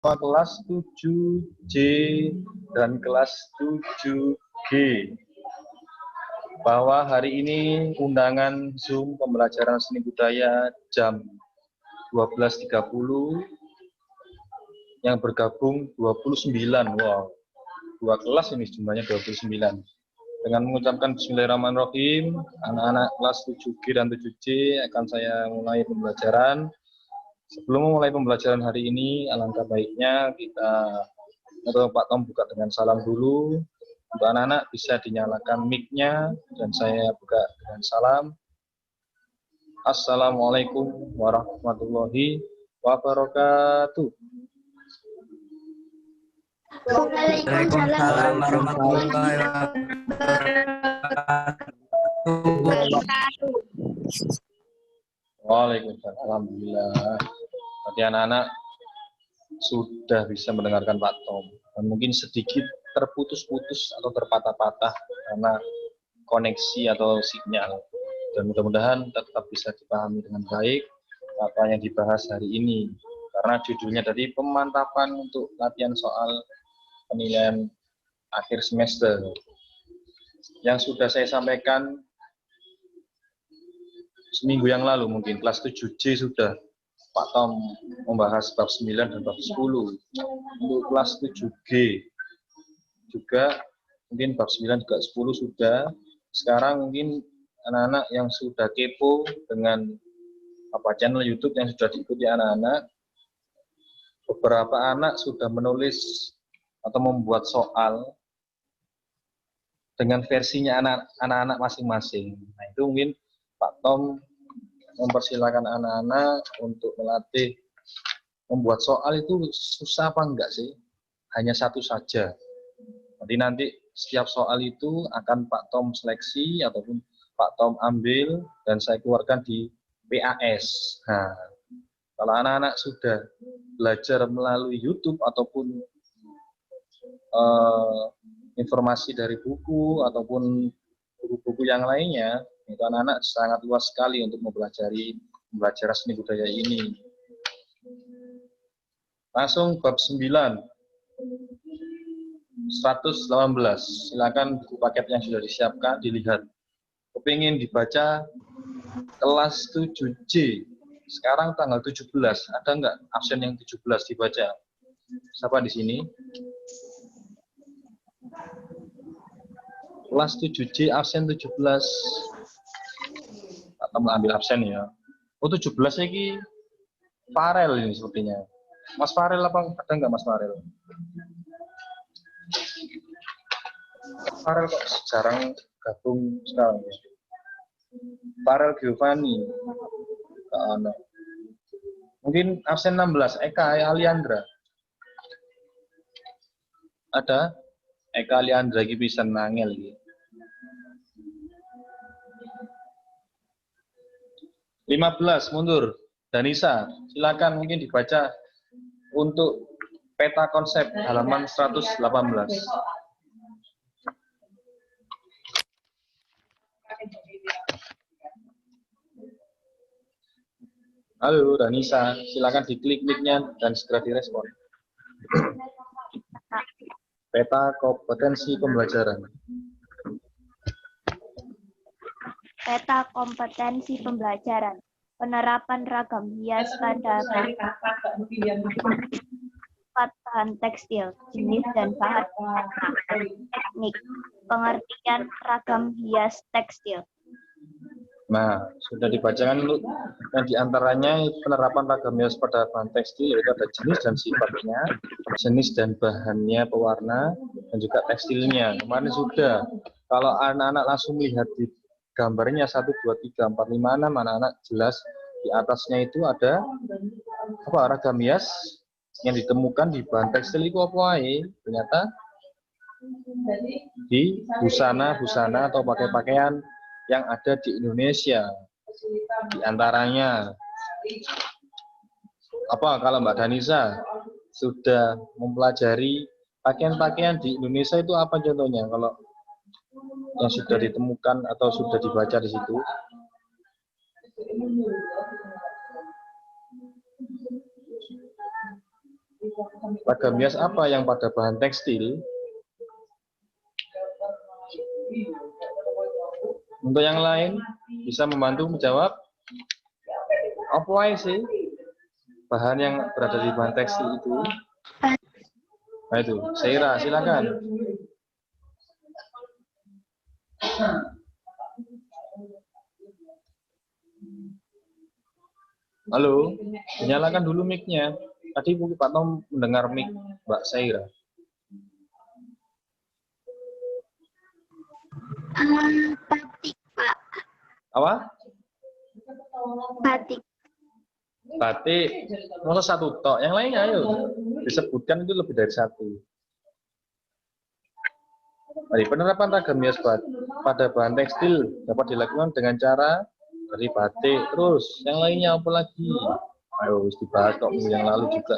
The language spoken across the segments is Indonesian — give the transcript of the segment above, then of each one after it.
kelas 7J dan kelas 7G bahwa hari ini undangan Zoom pembelajaran seni budaya jam 12.30 yang bergabung 29. Wow, dua kelas ini jumlahnya 29. Dengan mengucapkan Bismillahirrahmanirrahim, anak-anak kelas 7G dan 7C akan saya mulai pembelajaran. Sebelum memulai pembelajaran hari ini, alangkah baiknya kita atau Pak Tom buka dengan salam dulu. Untuk anak-anak bisa dinyalakan mic-nya dan saya buka dengan salam. Assalamualaikum warahmatullahi wabarakatuh. Waalaikumsalam warahmatullahi wabarakatuh. Waalaikumsalam. Alhamdulillah. Tadi anak-anak sudah bisa mendengarkan Pak Tom. Dan mungkin sedikit terputus-putus atau terpatah-patah karena koneksi atau sinyal. Dan mudah-mudahan tetap bisa dipahami dengan baik apa yang dibahas hari ini. Karena judulnya tadi pemantapan untuk latihan soal penilaian akhir semester. Yang sudah saya sampaikan seminggu yang lalu, mungkin kelas 7J sudah Pak Tom membahas bab 9 dan bab 10. Untuk kelas 7G juga mungkin bab 9 juga 10 sudah. Sekarang mungkin anak-anak yang sudah kepo dengan channel YouTube yang sudah diikuti anak-anak, beberapa anak sudah menulis atau membuat soal dengan versinya anak-anak masing-masing. Nah, itu mungkin Pak Tom mempersilahkan anak-anak untuk melatih membuat soal itu susah apa enggak sih? Hanya satu saja. Jadi nanti setiap soal itu akan Pak Tom seleksi ataupun Pak Tom ambil dan saya keluarkan di PAS. Nah, kalau anak-anak sudah belajar melalui YouTube ataupun informasi dari buku ataupun buku-buku yang lainnya, itu anak-anak sangat luas sekali untuk mempelajari pembelajaran seni budaya ini. Langsung bab 9. 118. Silakan buku paket yang sudah disiapkan dilihat. Kepingin dibaca kelas 7J. Sekarang tanggal 17. Ada nggak absen yang 17 dibaca? Siapa di sini? Kelas 7J absen 17. Atau mengambil absen ya. Oh, 17 lagi Farel ini sepertinya. Mas Farel apa? Ada nggak Mas Farel? Farel kok jarang gabung sekarang ya. Farel Giovanni. Mungkin absen 16. Eka Aliandra. Ada? Eka Aliandra iki bisa nangel iki. 15 mundur. Danisa, silakan mungkin dibaca untuk peta konsep halaman 118. Halo Danisa, silakan diklik mic-nya dan segera direspon. Peta kompetensi pembelajaran. Peta kompetensi pembelajaran. Penerapan ragam hias pada bahan tekstil, jenis dan bahan teknik. Pengertian ragam hias tekstil. Nah, sudah dibacakan dulu. Dan diantaranya penerapan ragam hias pada bahan tekstil, yaitu ada jenis dan sifatnya, jenis dan bahannya, pewarna, dan juga tekstilnya. Kemarin sudah. Kalau anak-anak langsung melihat di gambarnya 1, 2, 3, 4, 5, 6, anak-anak jelas di atasnya itu ada apa ragam hias yang ditemukan di bahan tekstil itu apa aja? Ternyata di busana-busana atau pakaian yang ada di Indonesia. Di antaranya apa kalau Mbak Danisa sudah mempelajari pakaian-pakaian di Indonesia itu apa contohnya kalau yang sudah ditemukan atau sudah dibaca di situ? Ragam hias apa yang pada bahan tekstil? Untuk yang lain bisa membantu menjawab. Apa aja sih bahan yang berada di bahan tekstil itu? Nah itu, Seira, silakan. Halo, nyalakan dulu mic-nya. Tadi Pak Tom mendengar mic Mbak Seira. Batik, Pak. Apa? Batik. Batik. Masa satu tok, yang lainnya ayo. Disebutkan itu lebih dari satu. Jadi penerapan ragam hias pada bahan tekstil dapat dilakukan dengan cara dari batik. Terus yang lainnya apa lagi? Ayo harus dibahas kok minggu yang lalu juga.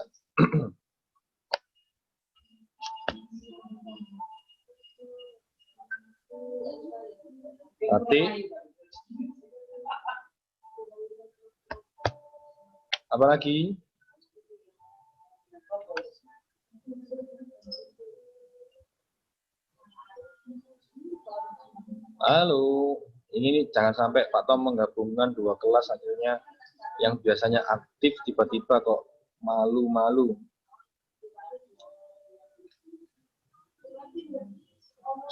Batik. Apa lagi? Halo, ini jangan sampai Pak Tom menggabungkan dua kelas akhirnya yang biasanya aktif tiba-tiba kok malu-malu.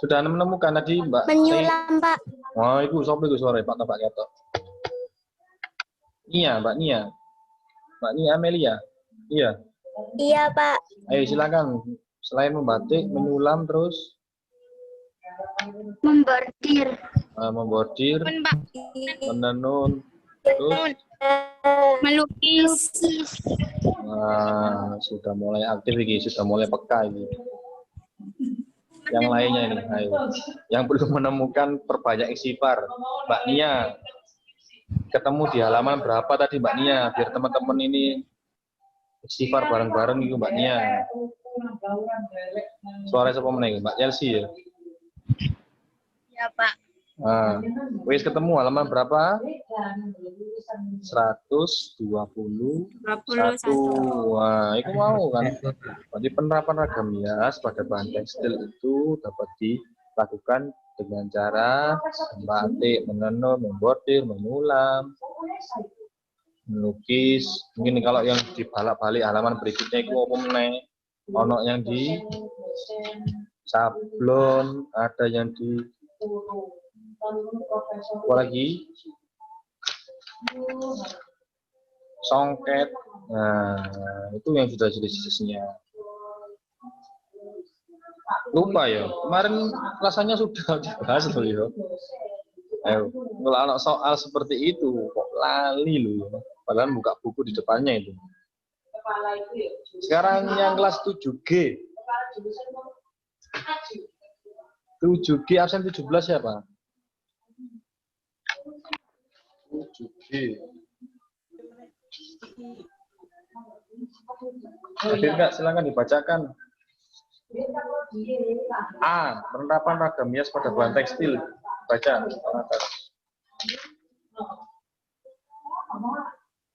Sudah menemukan tadi Mbak? Menyulam, Pak. Oh, itu sopo itu sore Pak Pak Ketok. Nia, Mbak Nia. Mbak Nia Amelia. Iya. Iya, Pak. Ayo silakan. Selain membatik, menyulam terus Membordir. Membordir, menenun, terus Melukis. nah, sudah mulai aktif ini, sudah mulai peka ini. Yang lainnya ini, ayo. Yang belum menemukan perbanyak istighfar, Mbak Nia. Ketemu di halaman berapa tadi Mbak Nia? Biar teman-teman ini istighfar bareng-bareng itu Mbak Nia. Suara siapa meneng? Mbak Chelsea ya? Ya, Pak. Nah, wis ketemu halaman berapa? 121. Wah, itu mau kan? Jadi penerapan ragam hias pada bahan tekstil itu dapat dilakukan dengan cara membatik, menenun, membordir, menyulam, melukis. Mungkin kalau yang dibalik-balik halaman berikutnya itu apa meneh? Ono yang di sablon, ada yang di apa lagi? Songket. Nah, itu yang sudah jenis-jenisnya. Lupa ya, kemarin rasanya sudah dibahas loh ya. Ayo, kalau anak soal seperti itu kok lali loh. Padahal buka buku di depannya itu. Sekarang yang kelas 7G. 7G absen 17 siapa? 7G. Hadir nggak? Silakan dibacakan. A. Penerapan ragam hias pada bahan tekstil. Baca.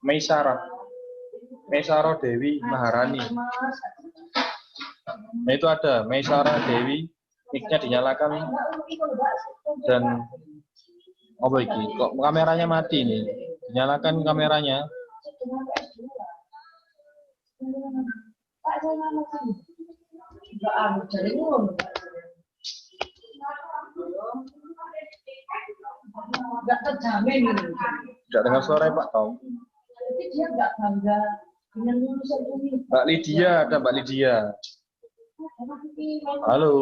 Meisara Dewi Maharani. Nah itu ada Meisara Dewi. Mic-nya dinyalakan dan apa iki? Kok kameranya mati nih? Nyalakan kameranya. Tidak dengar suara Pak Tom. Mbak Lydia, ada Mbak Lydia. Halo.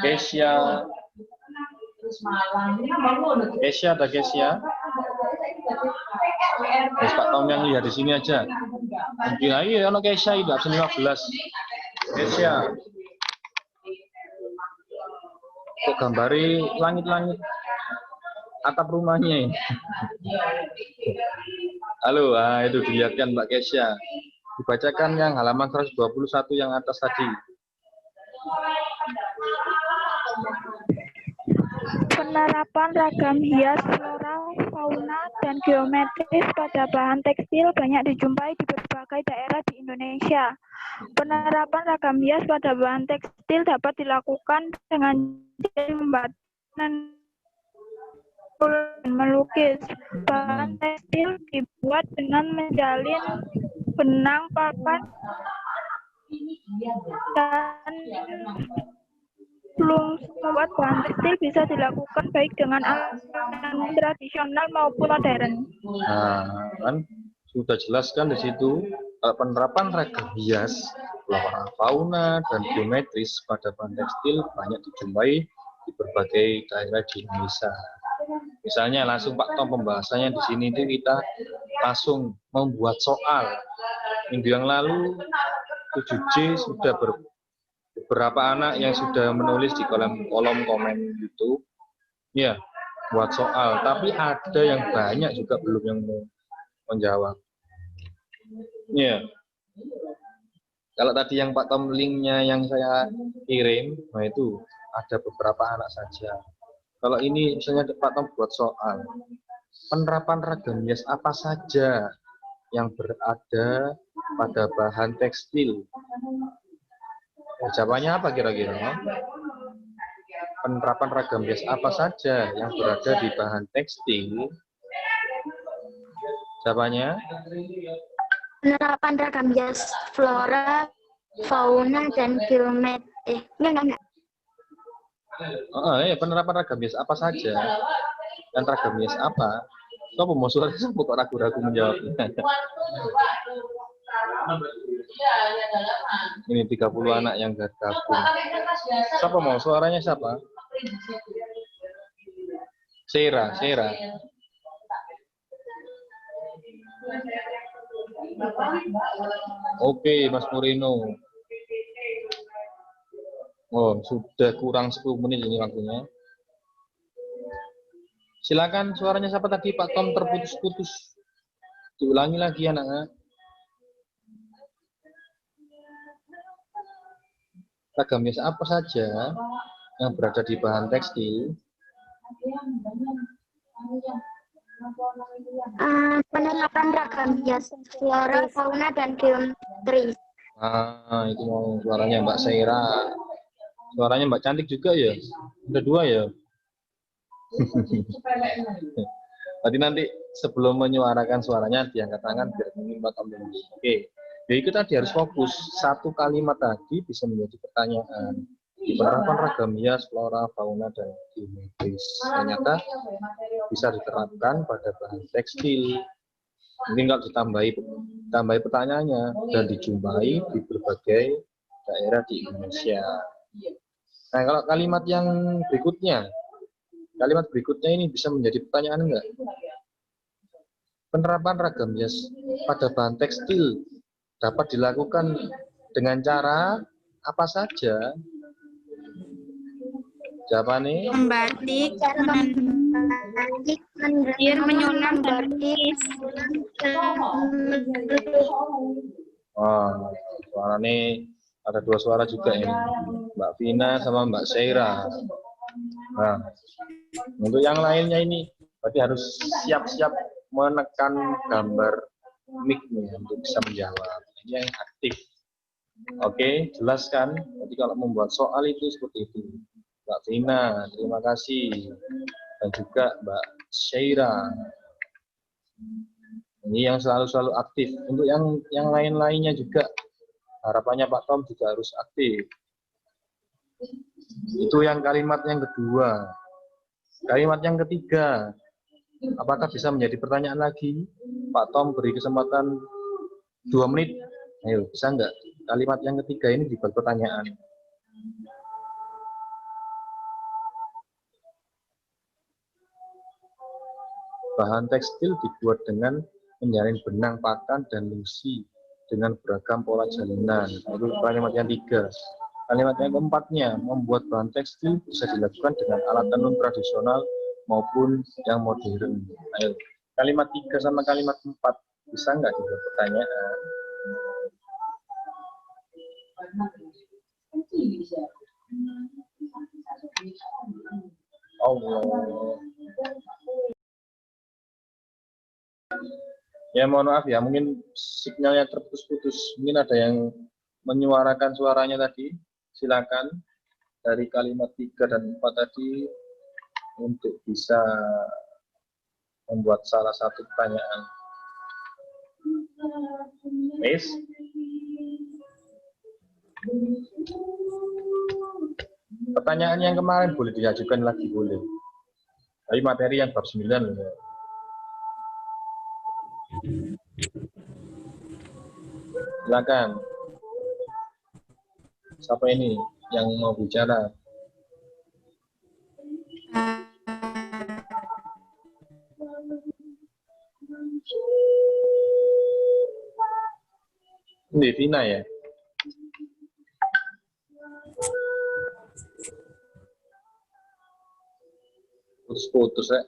Kesia. Kesia ada Kesia. Pak Tom yang lihat di sini aja. Mungkin aja ono Kesia itu absen 15. Kesia. Kok gambari langit-langit atap rumahnya ini. Halo, itu dilihatkan Mbak Kesia. Dibacakan yang halaman 121 yang atas tadi. Penerapan ragam hias, floral, fauna, dan geometris pada bahan tekstil banyak dijumpai di berbagai daerah di Indonesia. Penerapan ragam hias pada bahan tekstil dapat dilakukan dengan membatik dan melukis. Bahan tekstil dibuat dengan menjalin benang papan dan belum membuat bahan tekstil bisa dilakukan baik dengan alat tradisional maupun modern. Nah, kan sudah jelaskan di situ penerapan ragam hias, flora, fauna, dan geometris pada bahan tekstil banyak dijumpai di berbagai daerah di Indonesia. Misalnya langsung Pak Tom pembahasannya di sini itu kita langsung membuat soal. Minggu yang lalu 7C sudah beberapa anak yang sudah menulis di kolom komen YouTube, ya, buat soal. Tapi ada yang banyak juga belum yang menjawab. Ya, kalau tadi yang Pak Tom linknya yang saya kirim, nah itu ada beberapa anak saja. Kalau ini misalnya Pak Tom buat soal, penerapan ragam hias apa saja yang berada pada bahan tekstil? Jawabannya apa kira-kira? Penerapan ragam hias apa saja yang berada di bahan tekstil? Jawabannya? Penerapan ragam hias, flora, fauna, dan geometri. Enggak. Penerapan ragam hias apa saja? Dan ragam hias apa? Coba mau suara kok ragu-ragu menjawabnya. Ini 30 anak yang gabung. Siapa mau suaranya siapa? Sera. Oke, Mas Murino. Oh, sudah kurang 10 menit ini waktunya. Silakan suaranya siapa tadi Pak Tom terputus-putus. Diulangi lagi anak-anak. Ragam hias apa saja yang berada di bahan tekstil? Penerapan ragam hias, flora, fauna, dan geometri. Itu mau suaranya Mbak Saira. Suaranya Mbak cantik juga ya. Ada 2 ya. Nanti sebelum menyuarakan suaranya diangkat tangan biar Mbak Tom. Oke. Jadi kita harus fokus. Satu kalimat tadi bisa menjadi pertanyaan. Penerapan ragam hias, flora, fauna, dan geometris ternyata bisa diterapkan pada bahan tekstil. Mungkin kalau ditambahi pertanyaannya dan dijumpai di berbagai daerah di Indonesia. Nah, kalau kalimat berikutnya ini bisa menjadi pertanyaan enggak? Penerapan ragam hias pada bahan tekstil dapat dilakukan dengan cara apa saja? Jawabannya? Membatik, menyulam, dan melukis. Suaranya ada 2 suara juga ini, Mbak Vina sama Mbak Saira. Nah, untuk yang lainnya ini berarti harus siap-siap menekan gambar mic nih untuk bisa menjawab. Ini yang aktif. Oke, jelaskan. Jadi kalau membuat soal itu seperti itu. Mbak Vina, terima kasih. Dan juga Mbak Saira. Ini yang selalu aktif. Untuk yang lain-lainnya juga harapannya Pak Tom juga harus aktif. Itu yang kalimat yang kedua. Kalimat yang ketiga, apakah bisa menjadi pertanyaan lagi? Pak Tom beri kesempatan 2 menit. Ayo, bisa enggak? Kalimat yang ketiga ini dibuat pertanyaan. Bahan tekstil dibuat dengan menjalin benang pakan dan lusi dengan beragam pola jalinan. Itu kalimat yang 3. Kalimat yang keempatnya, membuat bahan tekstil bisa dilakukan dengan alat tenun tradisional maupun yang modern. Ayo, kalimat 3 sama kalimat 4 bisa nggak dibuat pertanyaan? Allah. Ya mohon maaf ya, mungkin sinyalnya terputus-putus. Mungkin ada yang menyuarakan suaranya tadi. Silakan dari kalimat 3 dan 4 tadi untuk bisa membuat salah satu pertanyaan. Miss? Pertanyaan yang kemarin boleh diajukan lagi, boleh. Tapi materi yang bab 9 ya. Silakan. Siapa ini yang mau bicara? Ini Vina ya? Putus-putus ya?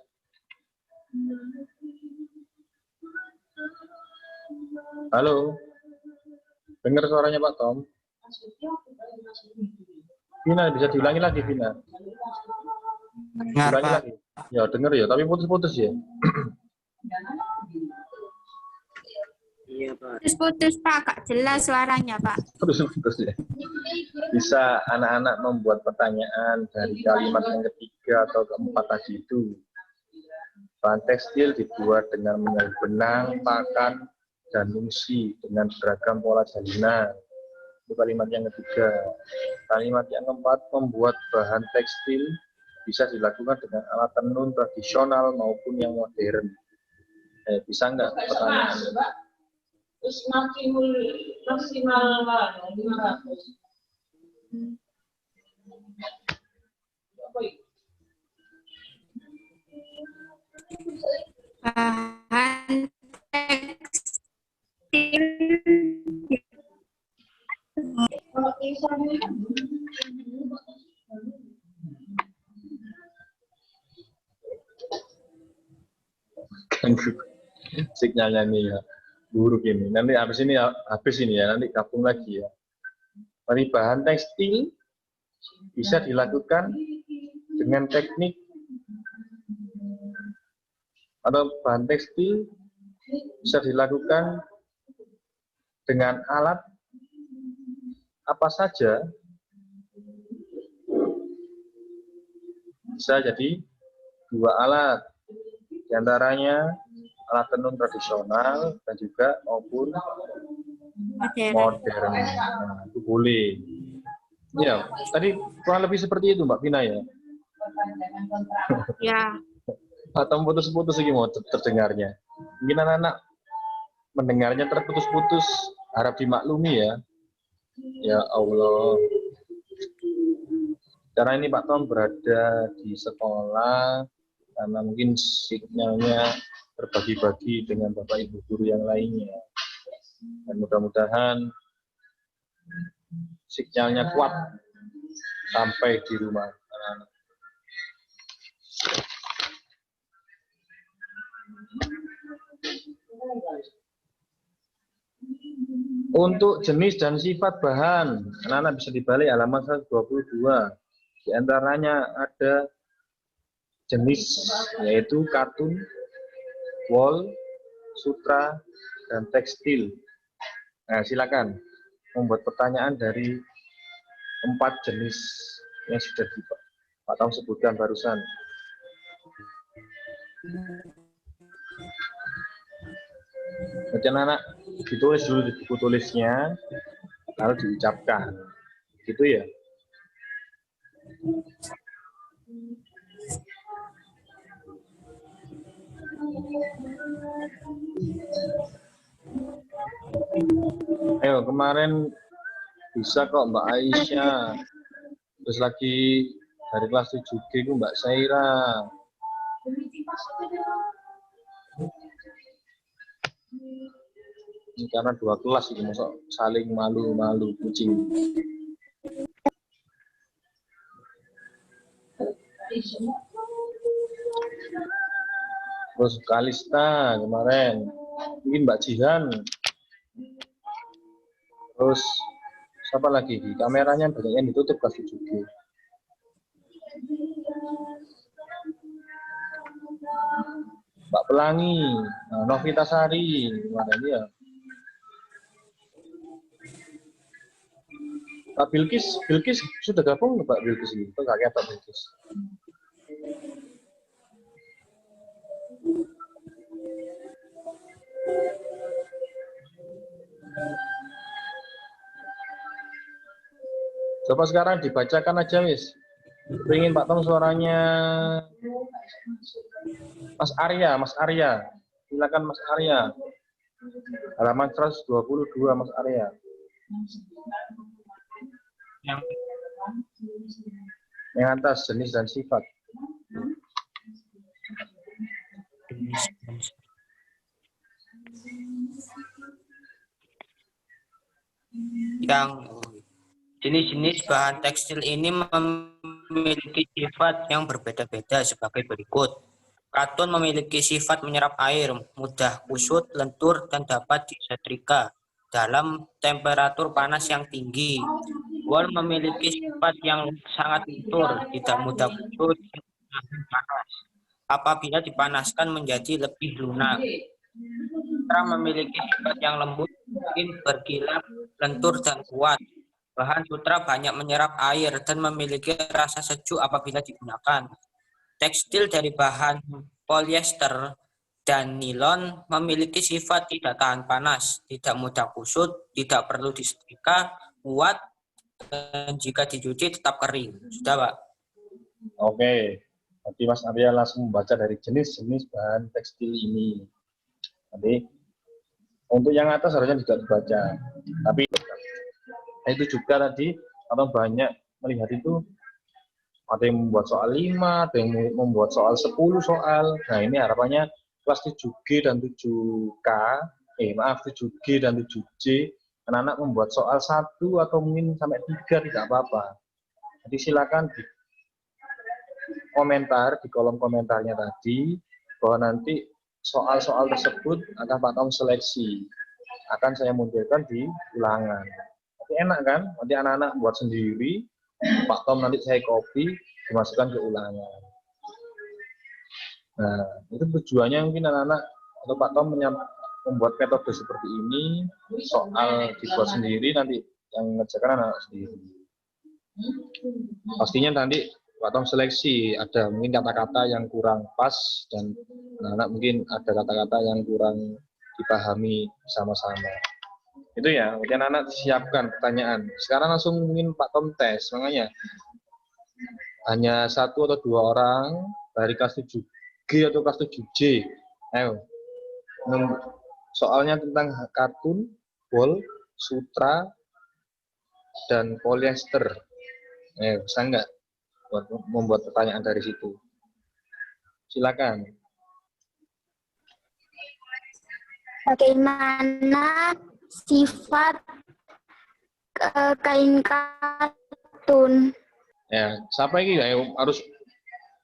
Halo? Dengar suaranya Pak Tom? Vina, bisa diulangi lagi Vina? Dengar, Diulangi Pak. lagi? Ya dengar ya, tapi putus-putus ya? Iya, Pak. Putus-putus Pak, Kak jelas suaranya Pak. Putus-putus ya? Bisa anak-anak membuat pertanyaan dari kalimat yang ketiga atau keempat tadi itu. Bahan tekstil dibuat dengan menyalin benang, pakan, dan mungsi dengan beragam pola jalinan. Itu kalimat yang ketiga. Kalimat yang keempat, membuat bahan tekstil bisa dilakukan dengan alat tenun tradisional maupun yang modern. Bisa nggak pertanyaan? Terus maksimal 500. Bahan tekstil Sinyalnya nih ya, buruk ini. Nanti habis ini ya, nanti gabung lagi ya. Dari bahan tekstil bisa dilakukan dengan teknik atau bahan tekstil bisa dilakukan dengan alat apa saja. Bisa jadi 2 alat, diantaranya alat tenun tradisional dan juga maupun modern. Nah, itu boleh. Ya, tadi kurang lebih seperti itu Mbak Vina ya. ya. Atau putus-putus lagi mau terdengarnya. Mungkin anak-anak mendengarnya terputus-putus, harap dimaklumi ya. Ya Allah. Karena ini Pak Tom berada di sekolah, karena mungkin sinyalnya terbagi-bagi dengan Bapak Ibu guru yang lainnya. Dan mudah-mudahan sinyalnya kuat sampai di rumah anak-anak. Untuk jenis dan sifat bahan, anak-anak bisa dibalik halaman 122. Di antaranya ada jenis yaitu katun, wol, sutra, dan tekstil. Nah, silakan membuat pertanyaan dari 4 jenis yang sudah Pak Tom sebutkan barusan. Jadi anak ditulis dulu di buku tulisnya, lalu diucapkan. Gitu ya. Ayo, kemarin bisa kok Mbak Aisyah. Terus lagi dari kelas 7G itu Mbak Saira. Ini karena 2 kelas itu masuk saling malu-malu kucing. Terus Kalista kemarin, mungkin Mbak Jihan. Terus siapa lagi? Kameranya banyak yang ditutup kelas 7G. Mbak Pelangi, nah, Novitasari, gimana dia? Pak Bilkis sudah gabung nggak Pak Bilkis ini? Itu nggak Pak Bilkis. Coba sekarang dibacakan aja, wis. Pengen Pak Tom suaranya Mas Arya. Silakan Mas Arya. Halaman 122 Mas Arya. Yang atas jenis dan sifat. Yang jenis-jenis bahan tekstil ini memiliki sifat yang berbeda-beda sebagai berikut. Katun memiliki sifat menyerap air, mudah kusut, lentur, dan dapat disetrika dalam temperatur panas yang tinggi. Wol memiliki sifat yang sangat lentur, tidak mudah kusut, panas. Apabila dipanaskan menjadi lebih lunak. Sutra memiliki sifat yang lembut, mungkin berkilap, lentur, dan kuat. Bahan sutra banyak menyerap air dan memiliki rasa sejuk apabila digunakan. Tekstil dari bahan polyester dan nilon memiliki sifat tidak tahan panas, tidak mudah kusut, tidak perlu disetrika, kuat, dan jika dicuci tetap kering. Sudah, Pak? Oke. Nanti Mas Arya langsung membaca dari jenis-jenis bahan tekstil ini. Nanti untuk yang atas harusnya tidak dibaca. Tapi itu juga tadi atau banyak melihat itu ada yang membuat soal 5, ada yang membuat soal 10 soal. Nah, ini harapannya kelas 7G dan 7K, 7G dan 7J, anak-anak membuat soal 1 atau mungkin sampai 3 tidak apa-apa. Jadi silakan di komentar, di kolom komentarnya tadi, bahwa nanti soal-soal tersebut akan Pak Tom seleksi. Akan saya munculkan di ulangan. Tapi enak kan? Nanti anak-anak buat sendiri, Pak Tom nanti saya copy, dimasukkan ke ulangan. Nah, itu tujuannya mungkin anak-anak atau Pak Tom membuat metode seperti ini, soal dibuat sendiri, nanti yang mengerjakan anak sendiri. Pastinya nanti Pak Tom seleksi, ada mungkin kata-kata yang kurang pas, dan anak-anak mungkin ada kata-kata yang kurang dipahami sama-sama. Itu ya, kemudian anak siapkan pertanyaan. Sekarang langsung mungkin Pak Tom tes, makanya hanya 1 atau 2 orang dari kelas 7G atau kelas 7J. Ayo, soalnya tentang katun, wol, sutra, dan polyester. Ayo, bisa nggak membuat pertanyaan dari situ? Silakan. Bagaimana sifat kain katun? Ya, siapa ini? Harus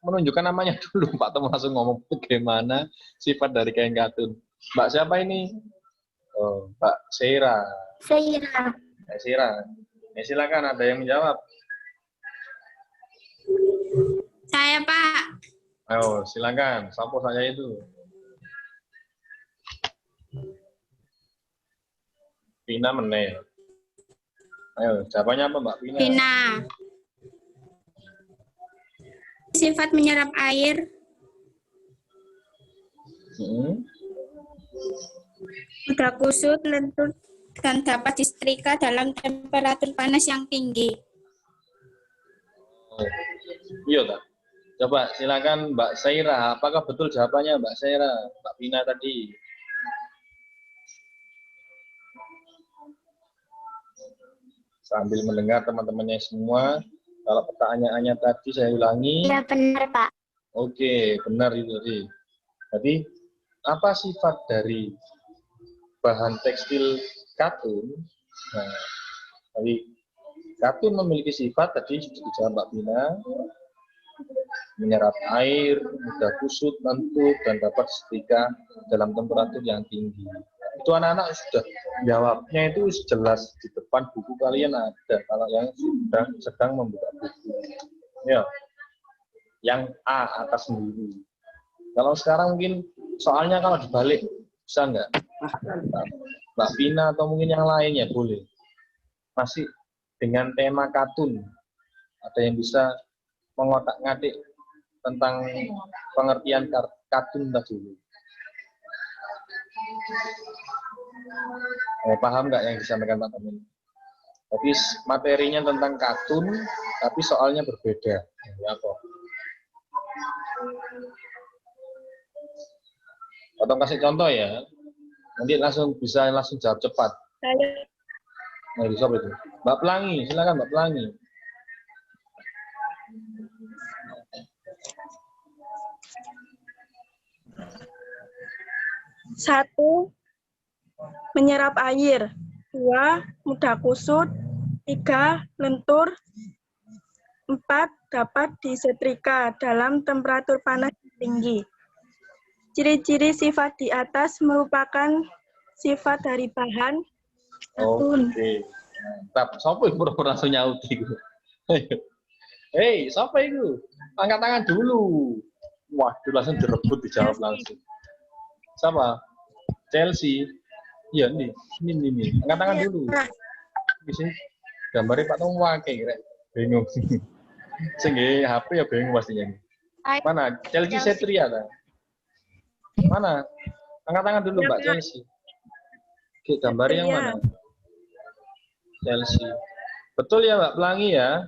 menunjukkan namanya dulu. Pak Tom langsung ngomong bagaimana sifat dari kain katun. Mbak siapa ini? Oh, Mbak Seira. Seira. Seira. Ya, silakan, ada yang menjawab. Saya, Pak. Ayo, silakan. Siapa saya itu? Pina Menel. Ayo, jawabannya apa Mbak Pina? Pina. Sifat menyerap air. Mudah kusut, lentur, dan dapat disetrika dalam temperatur panas yang tinggi. Oh, iya tak? Coba silakan Mbak Saira. Apakah betul jawabannya Mbak Saira? Mbak Pina tadi. Sambil mendengar teman-temannya semua. Kalau pertanyaannya tadi saya ulangi. Ya benar Pak. Oke, benar itu tadi. Jadi apa sifat dari bahan tekstil katun? Nah, jadi katun memiliki sifat tadi sudah dijawab Mbak Pina, menyerap air, mudah kusut, lentur, dan dapat setrika dalam temperatur yang tinggi. Itu anak-anak sudah jawabnya itu jelas di depan buku kalian ada. Kalau yang sedang membuka buku, ya, yang A atas sendiri. Kalau sekarang mungkin soalnya kalau dibalik, bisa nggak? Mbak Vina atau mungkin yang lainnya boleh. Masih dengan tema kartun. Ada yang bisa mengotak-ngatik tentang pengertian kartun tadi. Paham nggak yang disampaikan Pak Tommy? Tapi materinya tentang kartun, tapi soalnya berbeda. Ya, kok. Potong kasih contoh ya. Nanti bisa langsung jawab cepat. Nah, bisa itu. Mbak Pelangi, silakan Mbak Pelangi. Satu, menyerap air. 2, mudah kusut. 3, lentur. 4, dapat disetrika dalam temperatur panas tinggi. Ciri-ciri sifat di atas merupakan sifat dari bahan kartun. Oke. Mantap. Siapa yang pura-pura langsung nyauti? Hei, siapa itu? Angkat tangan dulu. Waduh, langsung direbut dijawab langsung. Siapa? Chelsea. Iya nih, ini. Angkat tangan dulu. Bisa gambarnya Pak Tom wae kira. Bingung. Sing HP ya bingung pastinya. Mana? Chelsea Setria ta? Mana? Angkat tangan dulu Mbak Chelsea. Oke, gambarnya yang mana? Chelsea. Betul ya Mbak Pelangi ya?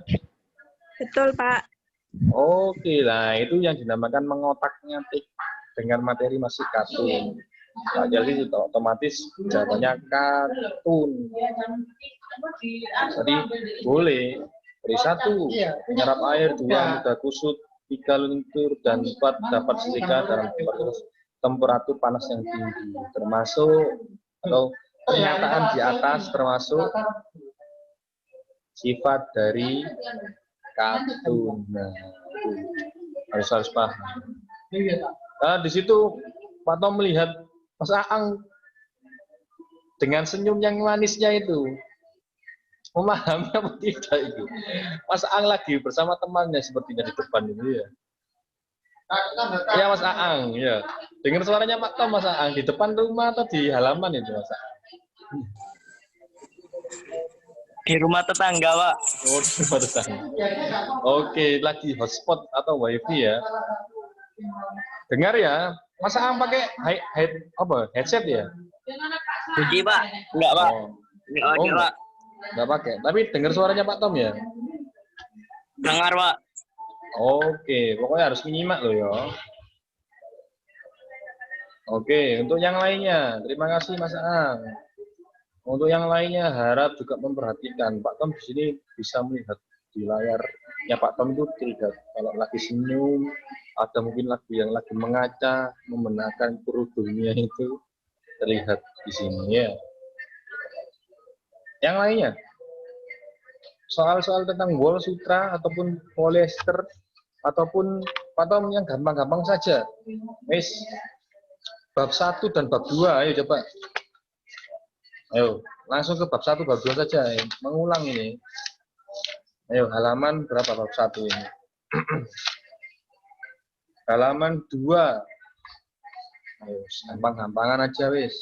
Betul, Pak. Oke, nah itu yang dinamakan mengotak-ngatik dengan materi masih kartun. Nah, jadi itu otomatis jawabannya kartun. Jadi boleh. Dari 1, menyerap air. 2, mudah kusut. 3, lentur. Dan 4, dapat setrika dalam temperatur panas yang tinggi. Termasuk atau pernyataan di atas termasuk sifat dari kartun. Nah, harus paham. Nah, di situ Pak Tom melihat Mas Aang dengan senyum yang manisnya itu. Memahami apa tidak itu? Mas Aang lagi bersama temannya sepertinya di depan ini ya. Ya Mas Aang, ya. Dengar suaranya Pak Tom Mas Aang di depan rumah atau di halaman itu Mas Aang? Di rumah tetangga, Pak. Oh, di rumah tetangga. Oke, lagi hotspot atau wifi ya. Dengar ya, Mas Aang pakai headset ya? Puji, Pak. Enggak, Pak. Oh, Pak. Enggak pakai. Tapi dengar suaranya Pak Tom ya? Dengar, Pak. Oke, pokoknya harus menyimak loh ya. Oke, untuk yang lainnya, terima kasih Mas Aang. Untuk yang lainnya harap juga memperhatikan. Pak Tom di sini bisa melihat di layarnya Pak Tom itu terlihat kalau lagi senyum, ada mungkin yang lagi mengaca, membenarkan kerudungnya itu terlihat di sini ya. Yang lainnya, soal-soal tentang wol sutra ataupun polyester ataupun Pak Tom yang gampang-gampang saja. Wis, bab 1 dan bab 2, ayo coba. Ayo, langsung ke bab 1, bab 2 saja. Mengulang ini. Ayo, halaman berapa bab 1 ini? Halaman 2. Ayo, gampang-gampangan aja, wis.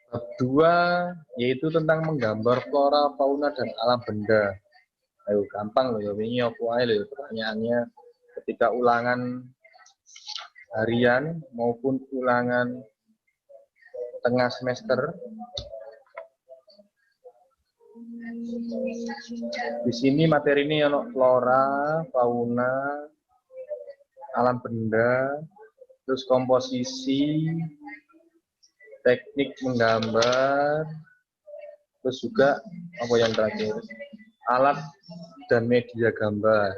Bab 2, yaitu tentang menggambar flora, fauna, dan alam benda. Ayo, gampang loh ya. Ini apa aja loh pertanyaannya. Ketika ulangan harian maupun ulangan tengah semester. Di sini materi ini ono flora, fauna, alam benda, terus komposisi, teknik menggambar, terus juga apa yang terakhir, alat dan media gambar.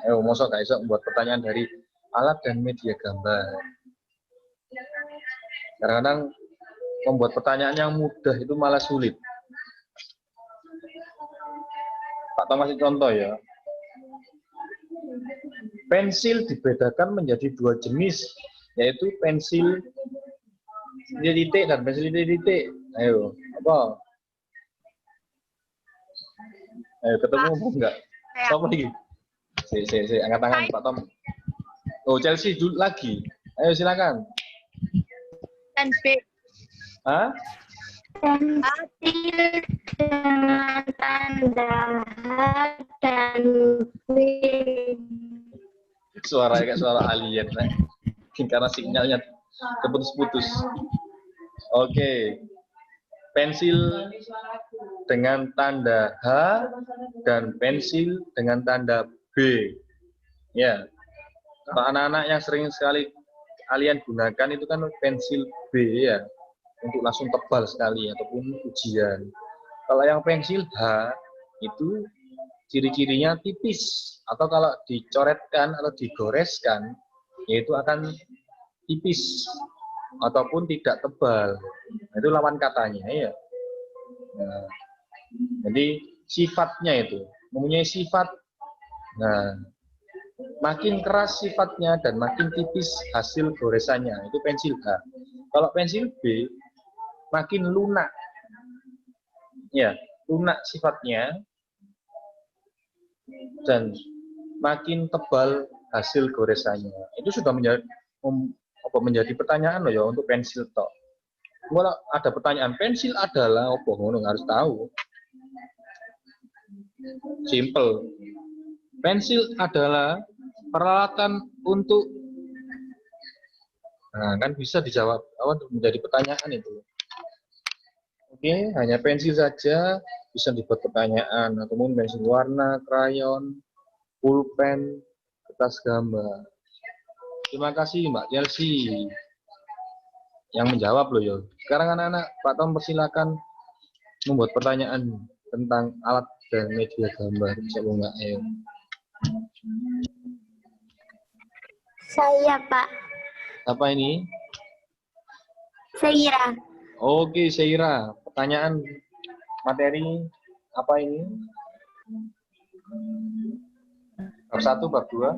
Ayo, mosok gak iso membuat pertanyaan dari alat dan media gambar. Kadang-kadang membuat pertanyaan yang mudah itu malah sulit. Pak Tom kasih contoh ya. Pensil dibedakan menjadi 2 jenis, yaitu pensil titik dan pensil titik. Ayo, apa? Ayo, ketemu mau enggak? Siapa lagi? Si, angkat tangan, Pak Tom. Oh, Chelsea dulu lagi. Ayo, silakan. Dan B. Hah? Pensil dengan tanda H dan B. Suaranya kayak suara alien, nah. Karena sinyalnya terputus-putus. Oke. Pensil dengan tanda H dan pensil dengan tanda B. Ya. Kalau anak-anak yang sering sekali kalian gunakan itu kan pensil B ya. Untuk langsung tebal sekali ataupun ujian. Kalau yang pensil H itu ciri-cirinya tipis atau kalau dicoretkan atau digoreskan yaitu akan tipis ataupun tidak tebal. Nah, itu lawan katanya ya. Nah, jadi sifatnya itu mempunyai sifat. Nah, makin keras sifatnya dan makin tipis hasil goresannya itu pensil H. Kalau pensil B makin lunak, ya lunak sifatnya dan makin tebal hasil goresannya. Itu sudah menjadi pertanyaan loh ya untuk pensil tok. Kalau ada pertanyaan pensil adalah apa ngono harus tahu. Simple. Pensil adalah peralatan untuk, nah kan bisa dijawab menjadi pertanyaan itu. Oke, hanya pensil saja bisa dibuat pertanyaan, ataupun pensil warna, krayon, pulpen, kertas gambar. Terima kasih Mbak Chelsea yang menjawab loh ya. Sekarang anak-anak, Pak Tom persilakan membuat pertanyaan tentang alat dan media gambar. Bisa nggak? Ayo. Saya, Pak. Apa ini? Seira. Oke, Seira. Pertanyaan materi apa ini? Bab 1, bab 2?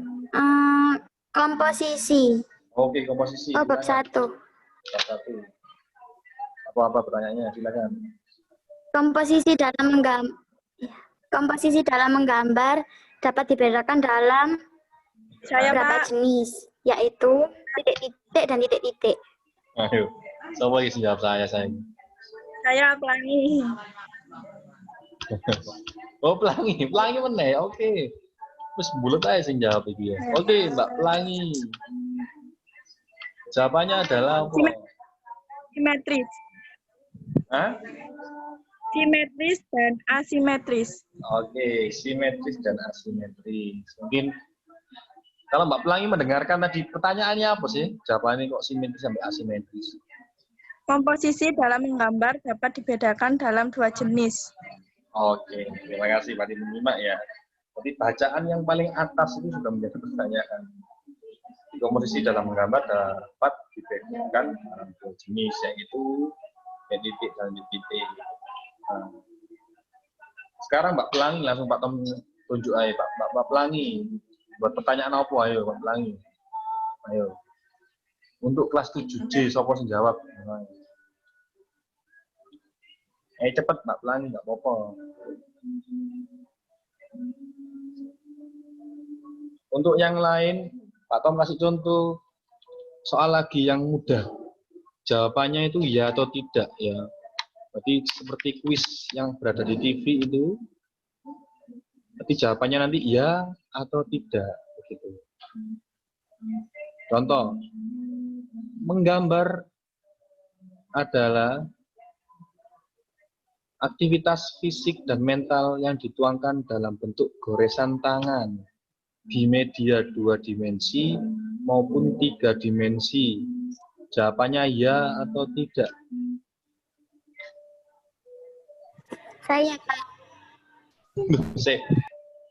Komposisi. Oke, komposisi. Oh, bab 1. Bab 1. Apa-apa pertanyaannya? Silakan. Komposisi dalam menggambar dapat dibedakan dalam beberapa jenis, yaitu titik-titik dan titik-titik. Ayo, coba isi jawab saya sayang. Saya Pelangi. Oh, Pelangi meneh. Oke. Terus bulat aja sing jawab iki ya. Oke, Mbak Pelangi. Jawabannya adalah apa? Simetris. Hah? Simetris dan asimetris. Oke, simetris dan asimetris. Mungkin kalau Mbak Pelangi mendengarkan tadi pertanyaannya apa sih? Jawabannya kok simetris sampai asimetris? Komposisi dalam menggambar dapat dibedakan dalam 2 jenis. Oke, terima kasih Pak menyimak ya. Jadi bacaan yang paling atas itu sudah menjadi pertanyaan. Komposisi dalam menggambar dapat dibedakan dalam 2 jenis, yaitu titik dan titik. Nah, sekarang Mbak Pelangi langsung Pak Tom tunjuk aja Mbak Pelangi buat pertanyaan apa ayo Mbak Pelangi. Ayo. Untuk kelas 7D siapa sing jawab? Cepet Mbak Pelangi enggak apa-apa. Untuk yang lain Pak Tom kasih contoh soal lagi yang mudah. Jawabannya itu ya atau tidak ya. Berarti seperti kuis yang berada di TV itu. Berarti jawabannya nanti ya atau tidak begitu. Contoh, menggambar adalah aktivitas fisik dan mental yang dituangkan dalam bentuk goresan tangan di media 2 dimensi maupun 3 dimensi. Jawabannya ya atau tidak? Saya, Pak.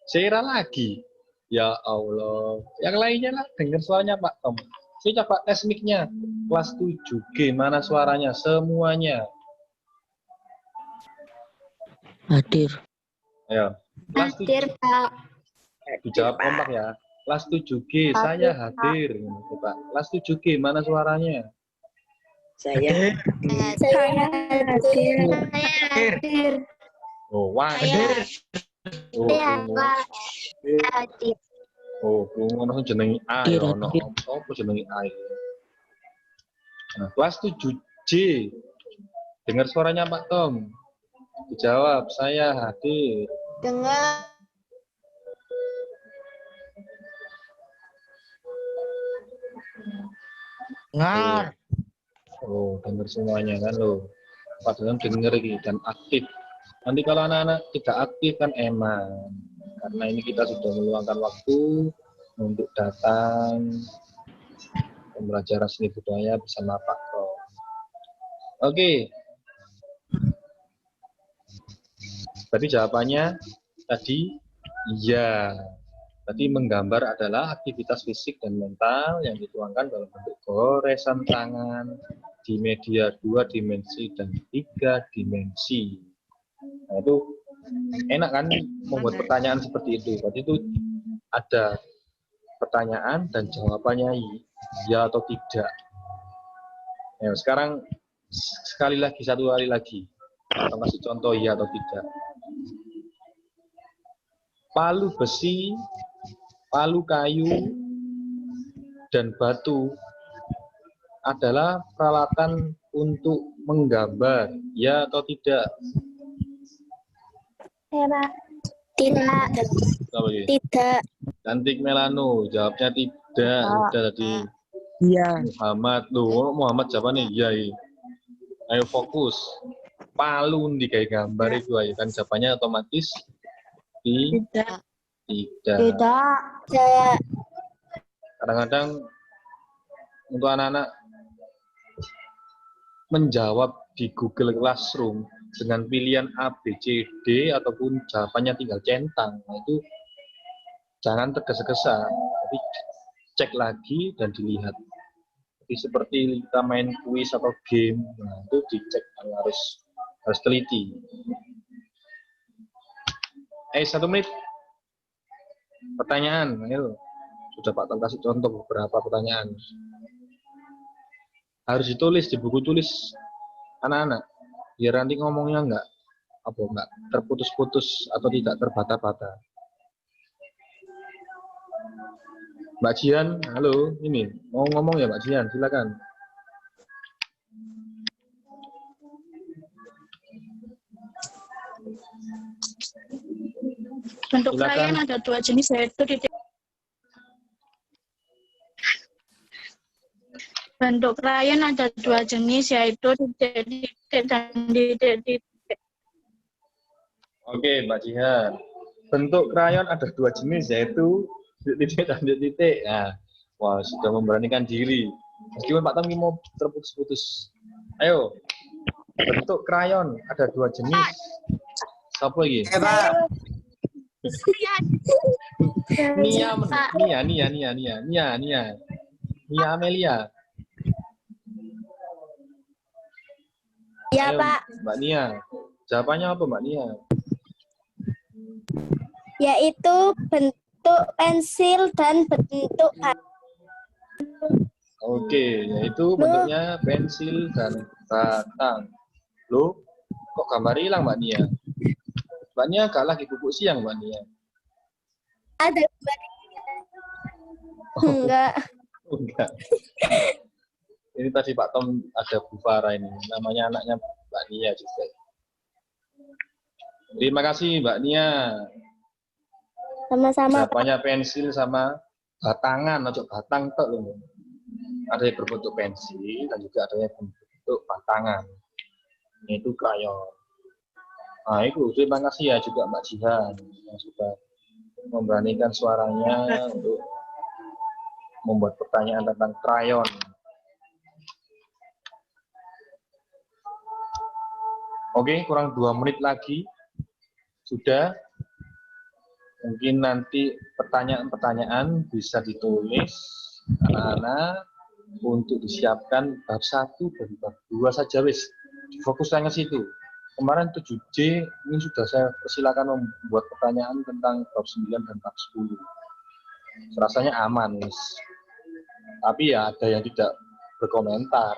Seira lagi. Ya Allah. Yang lainnya lah, dengar suaranya Pak Tom. Saya coba tes mic-nya. Kelas 7G, mana suaranya? Semuanya. Hadir. Ayo. Kelas Hadir, Pak. Dijawab kompak ya. Kelas 7G, saya hadir. Coba. Kelas 7G, mana suaranya? Saya Saya hadir. Oh, wah. Oh, Iya, Pak. Adit. oh, ono sing jenenge A ya, ono apa jenenge A. Nah, kelas 7J. Dengar suaranya Pak Tom. Dijawab, saya hadir. Dengar. Ngar. Oh, dengar semuanya kan lo. Padahal dengar gitu dan aktif. Nanti kalau anak-anak tidak aktif kan eman. Karena ini kita sudah meluangkan waktu untuk datang pembelajaran seni budaya bersama Pak Tom. Oke. Berarti jawabannya tadi iya. Berarti menggambar adalah aktivitas fisik dan mental yang dituangkan dalam bentuk goresan tangan di media 2 dimensi dan 3 dimensi. Nah, itu enak kan membuat pertanyaan seperti itu. Berarti itu ada pertanyaan dan jawabannya iya atau tidak. Nah, sekarang satu kali lagi. Kita kasih contoh iya atau tidak. Palu besi, palu kayu, dan batu adalah peralatan untuk menggambar, ya atau tidak? Tidak. Tidak. Cantik Melano, jawabnya tidak. Udah tadi. Iya. Muhammad, loh, Muhammad siapa nih? Iya. Ayo fokus. Palu di kayak gambar itu aja kan jawabannya otomatis tidak. Tidak. Kadang-kadang untuk anak-anak menjawab di Google Classroom dengan pilihan A, B, C, D ataupun jawabannya tinggal centang, nah, itu jangan tergesa-gesa, tapi cek lagi dan dilihat. Jadi seperti kita main kuis atau game, nah, itu dicek, harus teliti. 1 menit. Pertanyaan, ayo. Sudah Pak Tom kasih contoh beberapa pertanyaan. Harus ditulis di buku tulis anak-anak, biar nanti ngomongnya enggak terputus-putus atau tidak terbata-bata. Mbak Jian, halo, ini mau ngomong ya Mbak Jian, silakan. Bentuk krayon ada 2 jenis, yaitu bentuk krayon ada 2 jenis, yaitu titik-titik dan titik-titik. Oke, Mbak Jihan. Bentuk krayon ada 2 jenis, yaitu titik dan titik. Nah, wah, sudah memberanikan diri. Meskipun Pak Tom mau terputus-putus. Ayo, bentuk krayon ada 2 jenis. Siapa lagi? Nia Amelia. Iya, ayo, Pak. Mbak Nia. Jawabannya apa, Mbak Nia? Yaitu bentuk pensil dan bentuk Oke, yaitu bentuknya pensil dan batang. Loh, kok gambar hilang Mbak Nia? Mbak Nia gak lagi bubuk siang, Mbak Nia? ada. Enggak. Enggak. Ini tadi Pak Tom ada Bu Farah ini, namanya anaknya Mbak Nia juga. Terima kasih Mbak Nia. Sama-sama. Jawabannya pensil sama batangan, atau batang tok loh. Ada yang berbentuk pensil dan juga ada yang berbentuk batangan. Itu krayon. Nah itu terima kasih ya juga Mbak Jihan yang sudah memberanikan suaranya untuk membuat pertanyaan tentang krayon. Oke, kurang 2 menit lagi. Sudah. Mungkin nanti pertanyaan-pertanyaan bisa ditulis anak-anak untuk disiapkan bab 1 dan bab 2 saja wis. Fokusnya ke situ. Kemarin 7J ini sudah saya persilakan membuat pertanyaan tentang bab 9 dan bab 10. Rasanya aman, wis. Tapi ya ada yang tidak berkomentar.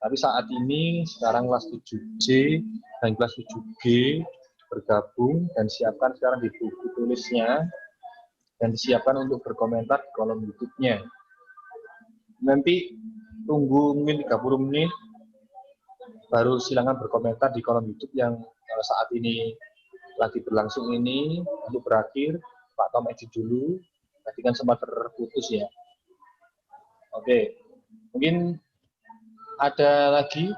Tapi saat ini sekarang kelas 7J dan kelas 7G bergabung dan siapkan sekarang di buku tulisnya dan disiapkan untuk berkomentar di kolom YouTube-nya. Nanti tunggu mungkin 30 menit baru silakan berkomentar di kolom YouTube yang saat ini lagi berlangsung ini. Untuk berakhir Pak Tom edit dulu, tadi kan sempat terputus ya. Oke, mungkin ada lagi,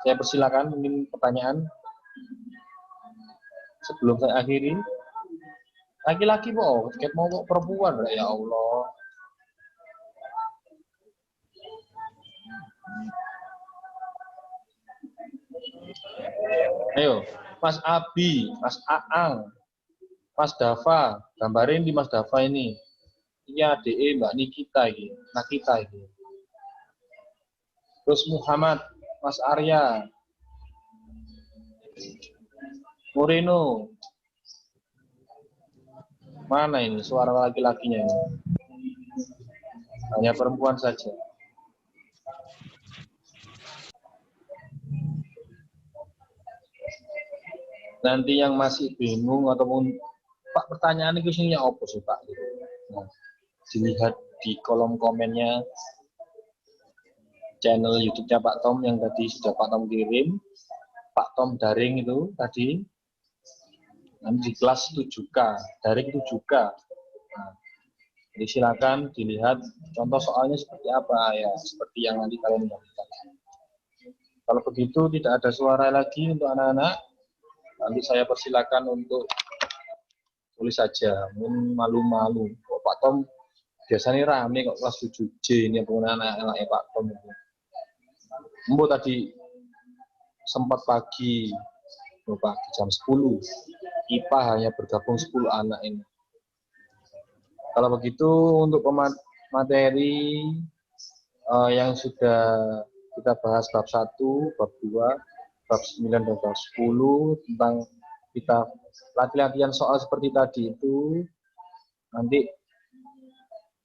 saya persilakan mungkin pertanyaan sebelum saya akhiri. Laki-laki mau perempuan, ya Allah. Ayo, Mas Abi, Mas Aang, Mas Dava, gambarin di Mas Dava ini. Iya, DE Mbak Nikita ini, Nakita ini. Terus Muhammad, Mas Arya, Moreno. Mana ini suara laki-lakinya ini? Hanya perempuan saja. Nanti yang masih bingung ataupun Pak pertanyaan itu isinya apa sih Pak? Nah, dilihat di kolom komennya channel YouTube-nya Pak Tom yang tadi sudah Pak Tom kirim, Pak Tom daring itu tadi. Nanti di kelas 7K, daring 7K. Nah, jadi silakan dilihat contoh soalnya seperti apa ya, seperti yang nanti kalian lihat. Kalau begitu tidak ada suara lagi untuk anak-anak, nanti saya persilakan untuk tulis saja. Mungkin malu-malu. Oh, Pak Tom biasanya rame kok kelas 7J ini penggunaan anak-anaknya Pak Tom itu. Mbok tadi sempat pagi jam 10. IPA hanya bergabung 10 anak ini. Kalau begitu untuk materi yang sudah kita bahas bab 1, bab 2, bab 9 dan bab 10 tentang kita latihan soal seperti tadi itu nanti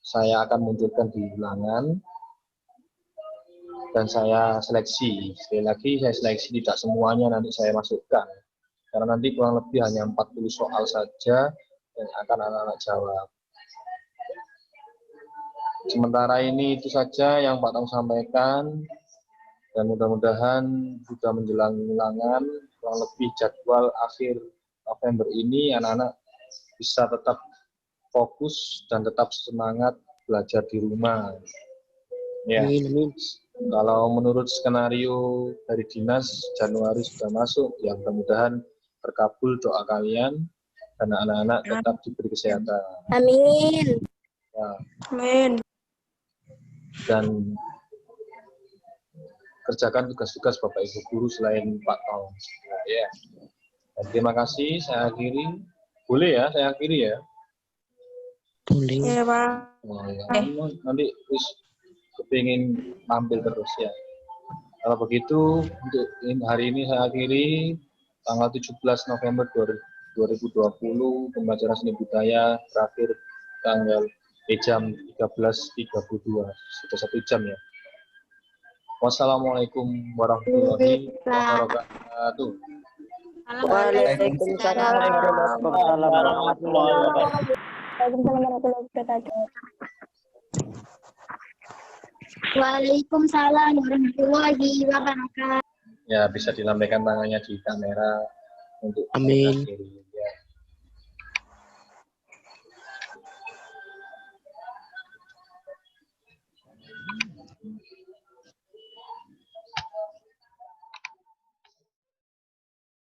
saya akan munculkan di ulangan dan saya seleksi. Sekali lagi saya seleksi, tidak semuanya nanti saya masukkan. Karena nanti kurang lebih hanya 40 soal saja yang akan anak-anak jawab. Sementara ini itu saja yang Pak Tom sampaikan, dan mudah-mudahan sudah menjelang ulangan, kurang lebih jadwal akhir November ini anak-anak bisa tetap fokus dan tetap semangat belajar di rumah. Ya. Kalau menurut skenario dari dinas Januari sudah masuk, ya mudah-mudahan terkabul doa kalian dan anak-anak tetap diberi kesehatan. Amin. Ya. Amin. Dan kerjakan tugas-tugas Bapak Ibu guru selain Pak Tom. Ya. Dan terima kasih, saya akhiri. Boleh ya, saya akhiri ya. Boleh. Ya, Pak. Oh, ya. Nanti kepingin tampil terus ya. Kalau begitu untuk hari ini saya akhiri. Tanggal 17 November 2020 pembelajaran seni budaya berakhir tanggal jam 13.32, sudah 1 jam ya. Wassalamualaikum warahmatullahi wabarakatuh. Waalaikumsalam warahmatullahi wabarakatuh. Waalaikumsalam warahmatullahi wabarakatuh. Ya, bisa dilambaikan tangannya di kamera untuk Amin. mengakhiri, ya.